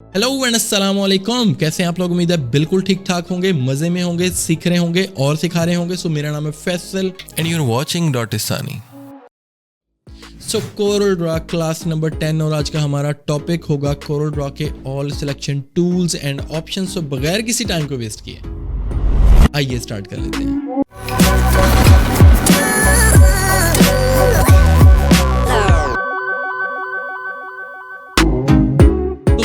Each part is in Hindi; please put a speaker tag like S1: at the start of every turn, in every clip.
S1: हेलो एंड अस्सलाम वालेकुम। कैसे हैं आप लोग? उम्मीद है बिल्कुल ठीक ठाक होंगे, मजे में होंगे, सीख रहे होंगे और सिखा रहे होंगे। सो मेरा नाम है Faisal
S2: and you're watching Dotistani.
S1: So Corel Draw class number 10 और आज का हमारा टॉपिक होगा कोरल ड्रॉ के all selection tools and options. तो बगैर किसी टाइम को वेस्ट किए आइए स्टार्ट कर लेते हैं।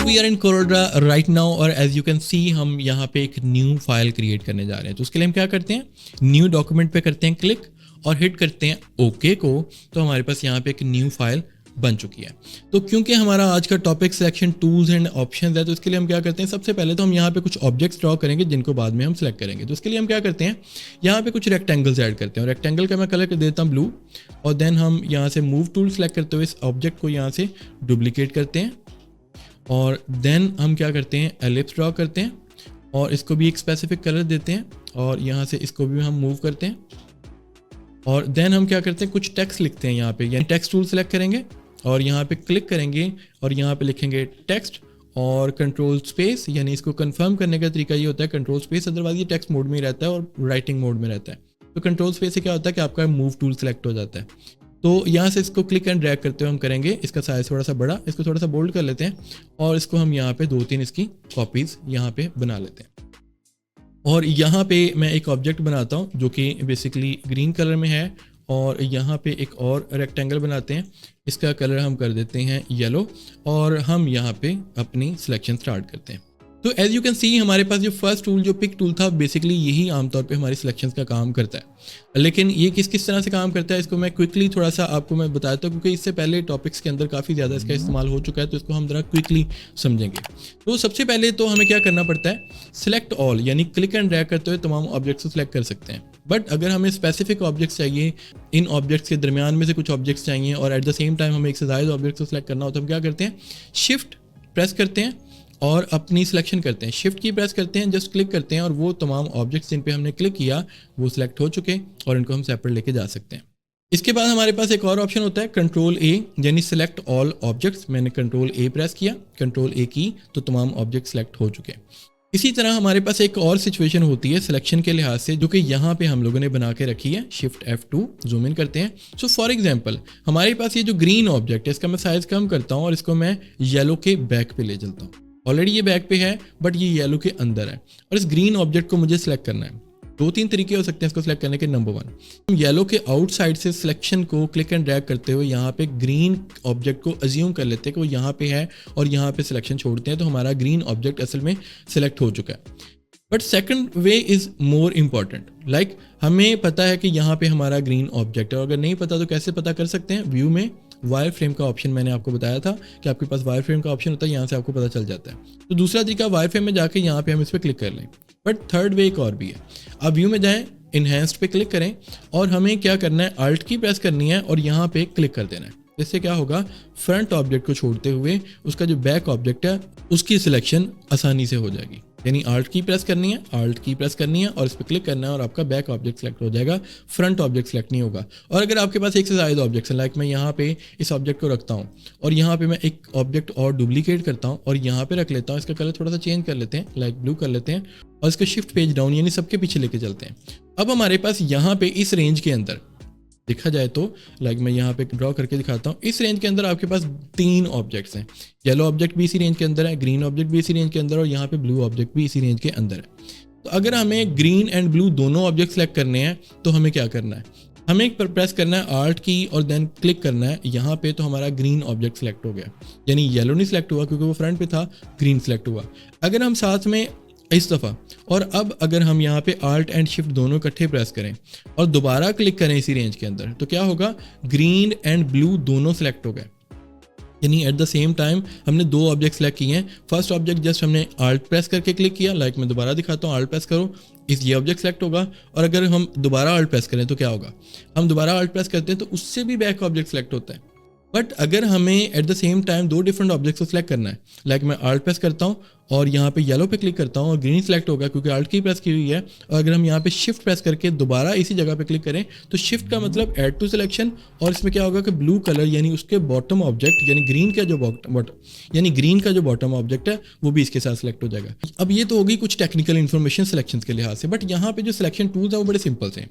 S1: We are in CorelDRAW right now और एज यू कैन सी हम यहाँ पे एक न्यू फाइल क्रिएट करने जा रहे हैं। तो उसके लिए हम क्या करते हैं, न्यू डॉक्यूमेंट पे करते हैं क्लिक और हिट करते हैं ओके को। तो हमारे पास यहाँ पे एक न्यू फाइल बन चुकी है। तो क्योंकि हमारा आज का topic selection tools and options है, तो इसके लिए हम क्या करते हैं, सबसे पहले तो हम यहाँ पे कुछ ऑब्जेक्ट्स ड्रॉ करेंगे जिनको बाद में हम सिलेक्ट करेंगे। तो उसके लिए हम क्या करते हैं, यहाँ पे कुछ रेक्टेंगल्स ऐड करते हैं और रेक्टेंगल का मैं कलर कर देता हूँ ब्लू। और देन हम यहाँ से मूव टूल सेलेक्ट करते हुए इस ऑब्जेक्ट को यहाँ से डुप्लीकेट करते हैं और देन हम क्या करते हैं, एलिप्स ड्रॉ करते हैं और इसको भी एक स्पेसिफिक कलर देते हैं और यहाँ से इसको भी हम मूव करते हैं। और देन हम क्या करते हैं, कुछ टेक्स्ट लिखते हैं यहाँ पे, यानी टेक्स्ट टूल सेलेक्ट करेंगे और यहाँ पे क्लिक करेंगे और यहाँ पे लिखेंगे टेक्स्ट और कंट्रोल स्पेस। यानी इसको कंफर्म करने का तरीका ये होता है कंट्रोल स्पेस, अदरवाइज ये टेक्स्ट मोड में ही रहता है और राइटिंग मोड में रहता है। तो कंट्रोल स्पेस से क्या होता है कि आपका मूव टूल सेलेक्ट हो जाता है। तो यहाँ से इसको क्लिक एंड ड्रैग करते हुए हम करेंगे इसका साइज थोड़ा सा बड़ा, इसको थोड़ा सा बोल्ड कर लेते हैं और इसको हम यहाँ पे 2-3 इसकी कॉपीज़ यहाँ पे बना लेते हैं। और यहाँ पे मैं एक ऑब्जेक्ट बनाता हूँ जो कि बेसिकली ग्रीन कलर में है और यहाँ पे एक और रेक्टेंगल बनाते हैं, इसका कलर हम कर देते हैं येलो और हम यहाँ पे अपनी सिलेक्शन स्टार्ट करते हैं। तो एज यू कैन सी हमारे पास जो फर्स्ट टूल जो पिक टूल था बेसिकली यही आमतौर पे हमारी सिलेक्शंस का काम करता है। लेकिन ये किस तरह से काम करता है इसको मैं क्विकली थोड़ा सा आपको मैं बताता हूँ, क्योंकि इससे पहले टॉपिक्स के अंदर काफ़ी ज़्यादा इसका इस्तेमाल हो चुका है, तो इसको हम ज़रा क्विकली समझेंगे। तो सबसे पहले तो हमें क्या करना पड़ता है, सिलेक्ट ऑल, यानी क्लिक एंड ड्रैग करते हुए तमाम ऑब्जेक्ट्स को सिलेक्ट कर सकते हैं। बट अगर हमें स्पेसिफिक ऑब्जेक्ट्स चाहिए, इन ऑब्जेक्ट्स के दरमियान में से कुछ ऑब्जेक्ट्स चाहिए और एट द सेम टाइम हमें एक से ज़्यादा ऑब्जेक्ट्स को सिलेक्ट करना हो, तो हम क्या करते हैं, शिफ्ट प्रेस करते हैं और अपनी सिलेक्शन करते हैं। शिफ्ट की प्रेस करते हैं, जस्ट क्लिक करते हैं और वो तमाम ऑब्जेक्ट्स जिन पे हमने क्लिक किया वो सिलेक्ट हो चुके और इनको हम सेपरेट लेके जा सकते हैं। इसके बाद हमारे पास एक और ऑप्शन होता है कंट्रोल ए, यानी सिलेक्ट ऑल ऑब्जेक्ट्स। मैंने कंट्रोल ए प्रेस किया, कंट्रोल ए की, तो तमाम ऑब्जेक्ट सिलेक्ट हो चुके हैं। इसी तरह हमारे पास एक और सिचुएशन होती है सिलेक्शन के लिहाज से, जो कि यहाँ पे हम लोगों ने बना के रखी है। शिफ्ट F2 जूम इन करते हैं। सो फॉर एग्जांपल हमारे पास ये जो ग्रीन ऑब्जेक्ट है इसका मैं साइज कम करता हूँ और इसको मैं येलो के बैक पे ले चलता हूँ। ऑलरेडी ये बैक पे है बट ये येलो के अंदर है और इस ग्रीन ऑब्जेक्ट को मुझे सिलेक्ट करना है। 2-3 तरीके हो सकते हैं इसको सिलेक्ट करने के। नंबर 1, हम येलो के आउटसाइड से सिलेक्शन को क्लिक एंड ड्रैग करते हुए यहाँ पे ग्रीन ऑब्जेक्ट को अज्यूम कर लेते हैं कि वो यहाँ पे है और यहाँ पे सिलेक्शन छोड़ते हैं, तो हमारा ग्रीन ऑब्जेक्ट असल में सिलेक्ट हो चुका है। But second way is more important. Like हमें पता है कि यहाँ पे हमारा ग्रीन ऑब्जेक्ट है और अगर नहीं पता तो कैसे पता कर सकते हैं, व्यू में वायर फ्रेम का ऑप्शन मैंने आपको बताया था कि आपके पास वायर फ्रेम का ऑप्शन होता है, यहाँ से आपको पता चल जाता है। तो दूसरा तरीका वायर फ्रेम में जाके यहाँ पे हम इस पर क्लिक कर लें। बट थर्ड वे एक और भी है, आप व्यू में जाएं, इनहेंस्ड पे क्लिक करें और हमें क्या करना है, अल्ट की प्रेस करनी है और यहाँ पे क्लिक कर देना है। इससे क्या होगा, फ्रंट ऑब्जेक्ट को छोड़ते हुए उसका जो बैक ऑब्जेक्ट है उसकी सिलेक्शन आसानी से हो जाएगी। यानी अल्ट की प्रेस करनी है, अल्ट की प्रेस करनी है और इस पर क्लिक करना है और आपका बैक ऑब्जेक्ट सेलेक्ट हो जाएगा, फ्रंट ऑब्जेक्ट सेलेक्ट नहीं होगा। और अगर आपके पास एक से ज़्यादा ऑब्जेक्ट्स हैं, लाइक मैं यहाँ पे इस ऑब्जेक्ट को रखता हूँ और यहाँ पे मैं एक ऑब्जेक्ट और डुप्लीकेट करता हूँ और यहाँ पे रख लेता हूँ, इसका कलर थोड़ा सा चेंज कर लेते हैं, लाइक ब्लू कर लेते हैं और इसका शिफ्ट पेज डाउन यानी सबके पीछे लेके चलते हैं। अब हमारे पास यहाँ पे इस रेंज के अंदर देखा जाए तो लाइक मैं यहाँ पे ड्रॉ करके दिखाता हूँ, इस रेंज के अंदर आपके पास 3 ऑब्जेक्ट्स हैं। येलो ऑब्जेक्ट भी इसी रेंज के अंदर है, ग्रीन ऑब्जेक्ट भी इसी रेंज के अंदर और यहाँ पे ब्लू ऑब्जेक्ट भी इसी रेंज के अंदर है। तो अगर हमें ग्रीन एंड ब्लू दोनों ऑब्जेक्ट सेलेक्ट करने हैं तो हमें क्या करना है, हमें एक पर प्रेस करना है आल्ट की और देन क्लिक करना है यहाँ पे, तो हमारा ग्रीन ऑब्जेक्ट सेलेक्ट हो गया। यानी येलो नहीं सिलेक्ट हुआ क्योंकि वो फ्रंट पे था, ग्रीन सेलेक्ट हुआ। अगर हम साथ में इस दफ़ा और अब अगर हम यहाँ पे आल्ट एंड शिफ्ट दोनों इकट्ठे प्रेस करें और दोबारा क्लिक करें इसी रेंज के अंदर, तो क्या होगा, ग्रीन एंड ब्लू दोनों सेलेक्ट हो गए। यानी एट द सेम टाइम हमने 2 ऑब्जेक्ट सेलेक्ट किए हैं। फर्स्ट ऑब्जेक्ट जस्ट हमने आल्ट प्रेस करके क्लिक किया, लाइक मैं दोबारा दिखाता हूँ, आल्ट प्रेस करो, ये ऑब्जेक्ट सेलेक्ट होगा। और अगर हम दोबारा आल्ट प्रेस करें तो क्या होगा, हम दोबारा आल्ट प्रेस करते हैं तो उससे भी बैक ऑब्जेक्ट सेलेक्ट होता है। बट अगर हमें एट द सेम टाइम दो डिफरेंट ऑब्जेक्ट्स को सिलेक्ट करना है, लाइक मैं आल्ट प्रेस करता हूँ और यहाँ पे येलो पे क्लिक करता हूँ और ग्रीन सेलेक्ट होगा क्योंकि आल्ट की प्रेस की हुई है, और अगर हम यहाँ पे शिफ्ट प्रेस करके दोबारा इसी जगह पे क्लिक करें तो शिफ्ट का मतलब ऐड टू सिलेक्शन, और इसमें क्या होगा कि ब्लू कलर यानी उसके बॉटम ऑब्जेक्ट यानी ग्रीन का जो बॉटम ऑब्जेक्ट है वो भी इसके साथ सिलेक्ट हो जाएगा। अब ये तो होगी कुछ टेक्निकल इन्फॉर्मेशन सिलेक्शन के लिहाज से, बट यहाँ पे जो सिलेक्शन टूल्स है वो बड़े सिंपल हैं।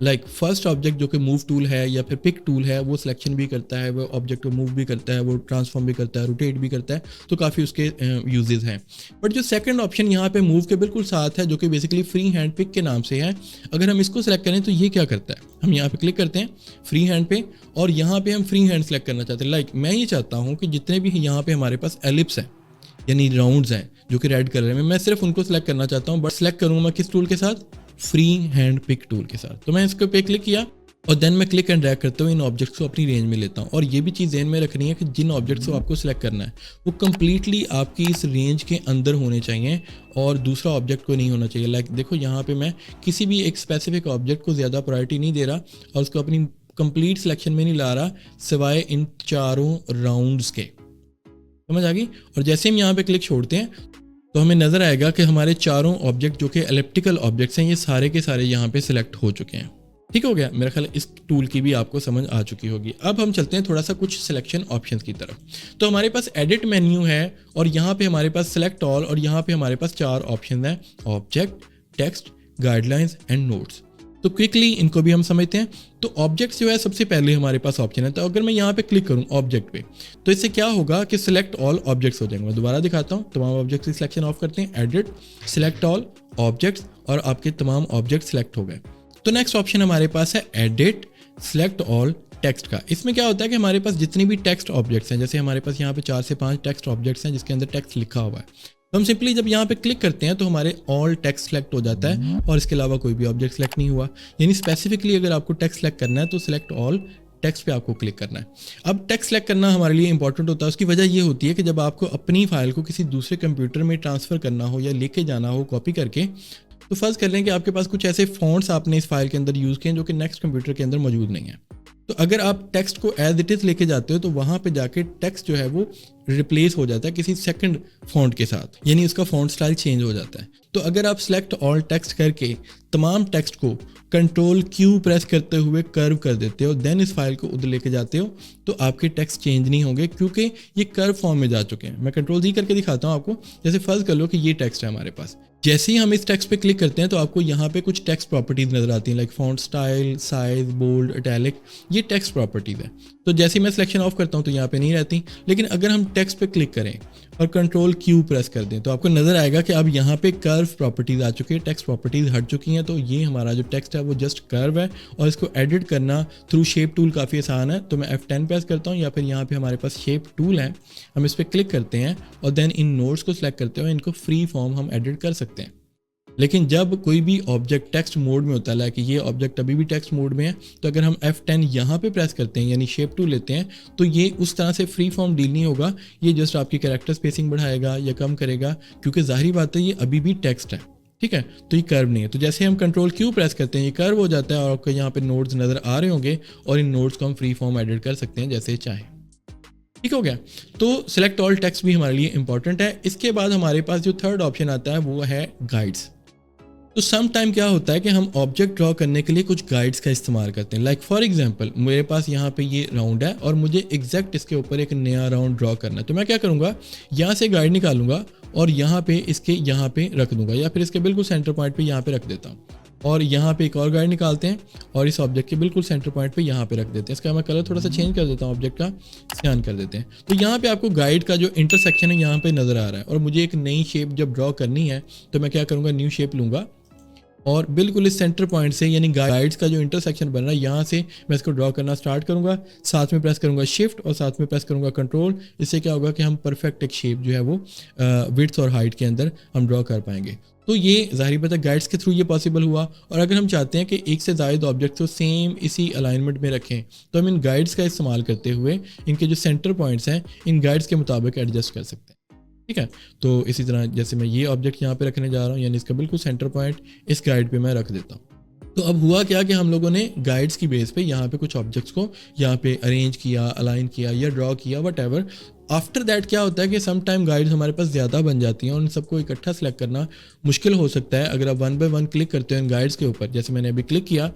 S1: लाइक फर्स्ट ऑब्जेक्ट जो कि मूव टूल है या फिर पिक टूल है, वो सिलेक्शन भी करता है, वो ऑब्जेक्ट को मूव भी करता है, वो ट्रांसफॉर्म भी करता है, रोटेट भी करता है, तो काफ़ी उसके यूजेस हैं। बट जो सेकंड ऑप्शन यहाँ पे मूव के बिल्कुल साथ है, जो कि बेसिकली फ्री हैंड पिक के नाम से है, अगर हम इसको सिलेक्ट करें तो ये क्या करता है, हम यहाँ पे क्लिक करते हैं फ्री हैंड पे और यहाँ पे हम फ्री हैंड सेलेक्ट करना चाहते हैं। लाइक मैं ये चाहता हूँ कि जितने भी यहाँ पे हमारे पास एलिप्स हैं यानी राउंड्स हैं जो कि रेड कलर में, मैं सिर्फ उनको सिलेक्ट करना चाहता हूँ, बट सिलेक्ट करूँगा मैं किस टूल के साथ, फ्री हैंड पिक टूल के साथ। तो मैं इसके पे क्लिक किया और देन मैं क्लिक एंड ड्रैग करते हुए इन ऑब्जेक्ट्स को अपनी रेंज में लेता हूँ। और ये भी चीज़ ध्यान में रखनी है कि जिन ऑब्जेक्ट्स को आपको सिलेक्ट करना है वो कंप्लीटली आपकी इस रेंज के अंदर होने चाहिए और दूसरा ऑब्जेक्ट को नहीं होना चाहिए। लाइक देखो यहाँ पे मैं किसी भी एक स्पेसिफिक ऑब्जेक्ट को ज़्यादा प्रायोरिटी नहीं दे रहा और उसको अपनी कंप्लीट सिलेक्शन में नहीं ला रहा सिवाय इन चारों राउंड्स के। समझ आ गई? और जैसे हम यहाँ पे क्लिक छोड़ते हैं तो हमें नज़र आएगा कि हमारे चारों ऑब्जेक्ट जो कि एलिप्टिकल ऑब्जेक्ट्स हैं ये सारे के सारे यहाँ पे सिलेक्ट हो चुके हैं। ठीक हो गया? मेरा ख्याल है इस टूल की भी आपको समझ आ चुकी होगी। अब हम चलते हैं थोड़ा सा कुछ सिलेक्शन ऑप्शंस की तरफ। तो हमारे पास एडिट मेन्यू है और यहाँ पे हमारे पास सिलेक्ट ऑल और यहाँ पे हमारे पास 4 ऑप्शन हैं, object, text, guidelines and notes. तो क्विकली इनको भी हम समझते हैं। तो ऑब्जेक्ट्स जो है सबसे पहले हमारे पास ऑप्शन है। तो अगर मैं यहाँ पे क्लिक करूँ ऑब्जेक्ट पे तो इससे क्या होगा कि सिलेक्ट ऑल ऑब्जेक्ट्स हो जाएंगे। मैं दोबारा दिखाता हूँ, तमाम ऑब्जेक्ट्स की सिलेक्शन ऑफ करते हैं, एडिट, सिलेक्ट ऑल ऑब्जेक्ट्स, और आपके तमाम ऑब्जेक्ट सिलेक्ट हो गए। तो नेक्स्ट ऑप्शन हमारे पास है एडिट सिलेक्ट ऑल टेक्स्ट का। इसमें क्या होता है कि हमारे पास जितनी भी टेक्स्ट ऑब्जेक्ट्स हैं, जैसे हमारे पास यहाँ पे 4 से 5 टेक्स्ट ऑब्जेक्ट्स हैं जिसके अंदर टेक्स्ट लिखा हुआ है, तो हम सिंपली जब यहाँ पे क्लिक करते हैं तो हमारे ऑल टेक्स्ट सेलेक्ट हो जाता है और इसके अलावा कोई भी ऑब्जेक्ट सेलेक्ट नहीं हुआ। यानी स्पेसिफिकली अगर आपको टेक्स्ट सेलेक्ट करना है तो सिलेक्ट ऑल टेक्स्ट पे आपको क्लिक करना है। अब टेक्स्ट सेलेक्ट करना हमारे लिए इंपॉर्टेंट होता है। उसकी वजह ये होती है कि जब आपको अपनी फाइल को किसी दूसरे कंप्यूटर में ट्रांसफ़र करना हो या लेके जाना हो कॉपी करके, तो फर्ज कर लें कि आपके पास कुछ ऐसे फॉन्ट्स आपने इस फाइल के अंदर यूज़ किए हैं जो कि नेक्स्ट कंप्यूटर के अंदर मौजूद नहीं है। तो अगर आप टेक्स्ट को एज इट इज़ लेके जाते हो तो वहाँ पे जाके टेक्स्ट जो है वो रिप्लेस हो जाता है किसी सेकंड फॉन्ट के साथ, यानी उसका फॉन्ट स्टाइल चेंज हो जाता है। तो अगर आप सिलेक्ट ऑल टेक्स्ट करके तमाम टेक्स्ट को कंट्रोल क्यू प्रेस करते हुए कर्व कर देते हो, देन इस फाइल को उधर लेके जाते हो, तो आपके टेक्स्ट चेंज नहीं होंगे क्योंकि ये कर्व फॉर्म में जा चुके हैं। मैं कंट्रोल जी करके दिखाता हूँ आपको। जैसे फर्ज कर लो कि ये टेक्स्ट है हमारे पास, जैसे ही हम इस टेक्स्ट पे क्लिक करते हैं तो आपको यहाँ पे कुछ टेक्स्ट प्रॉपर्टीज नजर आती हैं, like font style, size, bold, italic, ये टेक्स्ट प्रॉपर्टीज है। तो जैसे ही मैं सिलेक्शन ऑफ करता हूँ तो यहाँ पे नहीं रहती, लेकिन अगर हम टेक्स्ट पे क्लिक करें और कंट्रोल क्यू प्रेस कर दें तो आपको नजर आएगा कि अब यहाँ पे कर्व प्रॉपर्टीज आ चुकी है, टेक्स्ट प्रॉपर्टीज हट चुकी हैं। तो ये हमारा जो टेक्स्ट है वो जस्ट कर्व है और इसको एडिट करना थ्रू शेप टूल काफ़ी आसान है। तो मैं F10 प्रेस करता हूँ या फिर यहाँ पे हमारे पास शेप टूल है, हम इस पर क्लिक करते हैं और देन इन नोट्स को सिलेक्ट करते हुए इनको फ्री फॉर्म हम एडिट कर सकते हैं। लेकिन जब कोई भी ऑब्जेक्ट टेक्स्ट मोड में होता है, लाइक ये ऑब्जेक्ट अभी भी टेक्स्ट मोड में है, तो अगर हम F10 यहाँ पे प्रेस करते हैं यानी शेप टूल लेते हैं तो ये उस तरह से फ्री फॉर्म डील नहीं होगा। ये जस्ट आपकी कैरेक्टर स्पेसिंग बढ़ाएगा या कम करेगा, क्योंकि जाहिर बात है ये अभी भी टेक्स्ट है, ठीक है, तो ये कर्व नहीं है। तो जैसे हम कंट्रोल क्यू प्रेस करते हैं ये कर्व हो जाता है और आपको यहाँ पे नोट्स नज़र आ रहे होंगे और इन नोट्स को हम फ्री फॉर्म एडिट कर सकते हैं जैसे चाहें। ठीक हो गया? तो सिलेक्ट ऑल टेक्स्ट भी हमारे लिए इंपॉर्टेंट है। इसके बाद हमारे पास जो थर्ड ऑप्शन आता है वो है गाइड्स। तो सम टाइम क्या होता है कि हम ऑब्जेक्ट ड्रॉ करने के लिए कुछ गाइड्स का इस्तेमाल करते हैं। लाइक फॉर एग्जांपल मेरे पास यहाँ पे ये राउंड है और मुझे एग्जैक्ट इसके ऊपर एक नया राउंड ड्रॉ करना है। तो मैं क्या करूँगा, यहाँ से गाइड निकालूंगा और यहाँ पे इसके यहाँ पे रख दूंगा या फिर इसके बिल्कुल सेंटर पॉइंट पे यहाँ पे रख देता हूँ। और यहाँ पे एक और गाइड निकालते हैं और इस ऑब्जेक्ट के बिल्कुल सेंटर पॉइंट पे यहाँ पे रख देते हैं। इसका मैं कलर थोड़ा सा चेंज कर देता हूँ, ऑब्जेक्ट का स्कैन कर देते हैं। तो यहाँ पे आपको गाइड का जो इंटरसेक्शन है यहाँ पे नज़र आ रहा है और मुझे एक नई शेप जब ड्रॉ करनी है तो मैं क्या करूँगा, न्यू शेप लूँगा और बिल्कुल इस सेंटर पॉइंट से यानी गाइड्स का जो इंटरसेक्शन बन रहा है यहाँ से मैं इसको ड्रॉ करना स्टार्ट करूँगा। साथ में प्रेस करूँगा शिफ्ट और साथ में प्रेस करूँगा कंट्रोल। इससे क्या होगा कि हम परफेक्ट एक शेप जो है वो विड्थ और हाइट के अंदर हम ड्रॉ कर पाएंगे। तो ये ज़ाहिर बात है गाइड्स के थ्रू ये पॉसिबल हुआ। और अगर हम चाहते हैं कि एक से ज़ायद ऑब्जेक्ट को सेम इसी अलाइनमेंट में रखें तो हम इन गाइड्स का इस्तेमाल करते हुए इनके जो सेंटर पॉइंट्स हैं इन गाइड्स के मुताबिक एडजस्ट कर सकते हैं। ठीक है, तो इसी तरह जैसे मैं ये ऑब्जेक्ट यहाँ पे रखने जा रहा हूँ यानी इसका बिल्कुल सेंटर पॉइंट इस गाइड पे मैं रख देता हूँ। तो अब हुआ क्या कि हम लोगों ने गाइड्स की बेस पे यहाँ पे कुछ ऑब्जेक्ट्स को यहाँ पे अरेंज किया, अलाइन किया या ड्रॉ किया, वट एवर। आफ्टर दैट क्या होता है कि सम टाइम गाइड्स हमारे पास ज़्यादा बन जाती हैं और उन सबको इकट्ठा सेलेक्ट करना मुश्किल हो सकता है अगर आप वन बाय वन क्लिक करते हो इन गाइड्स के ऊपर। जैसे मैंने अभी क्लिक किया,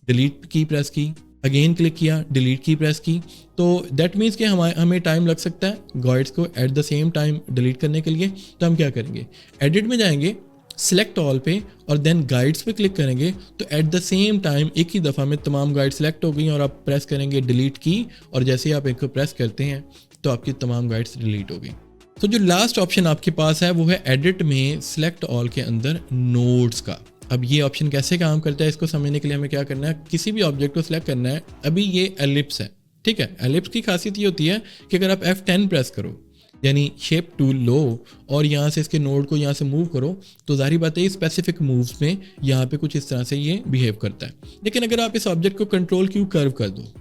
S1: डिलीट की प्रेस की, अगेन क्लिक किया, डिलीट की प्रेस की, तो दैट मीन्स कि हमें टाइम लग सकता है गाइड्स को at the same time delete करने के लिए। तो हम क्या करेंगे, एडिट में जाएंगे, सिलेक्ट ऑल पे और देन गाइड्स पे क्लिक करेंगे, तो एट द सेम टाइम एक ही दफ़ा में तमाम गाइड सेलेक्ट हो गई और आप प्रेस करेंगे डिलीट की, और जैसे ही आप एक को प्रेस करते हैं तो आपकी तमाम गाइड्स डिलीट हो गई। तो जो लास्ट ऑप्शन आपके पास है वो है एडिट में सिलेक्ट ऑल के अंदर नोड्स का। अब ये ऑप्शन कैसे काम करता है इसको समझने के लिए हमें क्या करना है, किसी भी ऑब्जेक्ट को सिलेक्ट करना है। अभी ये एलिप्स है, ठीक है। एलिप्स की खासियत ये होती है कि अगर आप F10 प्रेस करो यानी शेप टूल लो और यहाँ से इसके नोड को यहाँ से मूव करो, तो जाहिर बात है स्पेसिफिक मूव्स में यहाँ पे कुछ इस तरह से ये बिहेव करता है। लेकिन अगर आप इस ऑब्जेक्ट को कंट्रोल क्यू कर्व कर दो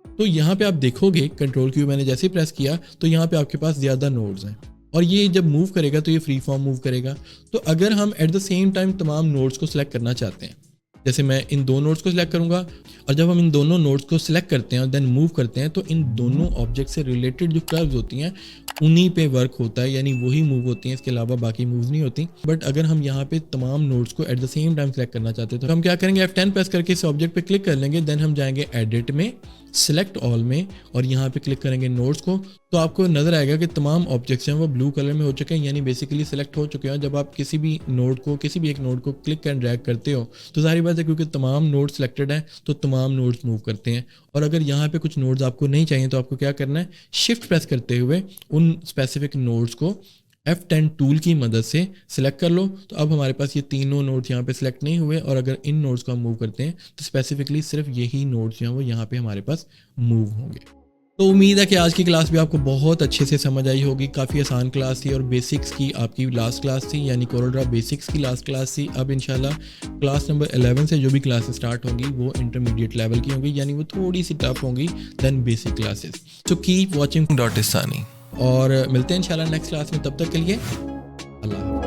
S1: तो यहाँ पे आप देखोगे कंट्रोल क्यू मैंने जैसे ही प्रेस किया तो यहाँ पे आपके पास ज़्यादा नोड्स हैं और ये जब मूव करेगा तो ये फ्री फॉर्म मूव करेगा। तो अगर हम एट द सेम टाइम तमाम नोड्स को सिलेक्ट करना चाहते हैं, जैसे मैं इन दो नोड्स को सिलेक्ट करूंगा और जब हम इन दोनों नोड्स को सिलेक्ट करते हैं और देन मूव करते हैं तो इन दोनों ऑब्जेक्ट से रिलेटेड जो कर्व्स होती हैं उन्हीं पे वर्क होता है, यानी वही मूव होती हैं, इसके अलावा बाकी मूव्स नहीं होती। बट अगर हम यहाँ पे तमाम नोड्स को at the same time select करना चाहते हैं तो हम क्या करेंगे, F10 प्रेस करके इस ऑब्जेक्ट पे क्लिक कर लेंगे, देन हम जाएंगे एडिट में, सिलेक्ट ऑल में और यहाँ पे क्लिक करेंगे नोड्स को, तो आपको नजर आएगा कि तमाम ऑब्जेक्ट्स हैं वो ब्लू कलर में हो चुके हैं, यानी बेसिकली सिलेक्ट हो चुके हैं। जब आप किसी भी नोड को, किसी भी एक नोड को क्लिक एंड ड्रैग करते हो तो जाहिर बात है क्योंकि तमाम नोड सिलेक्टेड हैं तो तमाम नोड्स मूव करते हैं। और अगर यहाँ पे कुछ नोड्स आपको नहीं चाहिए तो आपको क्या करना है, शिफ्ट प्रेस करते हुए उन स्पेसिफिक नोड्स को F10 टूल की मदद से सिलेक्ट कर लो। तो अब हमारे पास ये तीनों नोड्स यहाँ पे सिलेक्ट नहीं हुए और अगर इन नोड्स को हम मूव करते हैं तो स्पेसिफिकली सिर्फ यही नोड्स जो हैं वो यहाँ पे हमारे पास मूव होंगे। तो उम्मीद है कि आज की क्लास भी आपको बहुत अच्छे से समझ आई होगी। काफ़ी आसान क्लास थी और बेसिक्स की आपकी लास्ट क्लास थी, यानी कोरलड्रा बेसिक्स की लास्ट क्लास थी। अब इंशाल्लाह क्लास नंबर 11 से जो भी क्लासेस स्टार्ट होंगी वो इंटरमीडिएट लेवल की होंगी, यानी वो थोड़ी सी टफ होंगी then basic classes. So keep watching
S2: .isani
S1: और मिलते हैं इंशाल्लाह नेक्स्ट क्लास में। तब तक के लिए अल्लाह।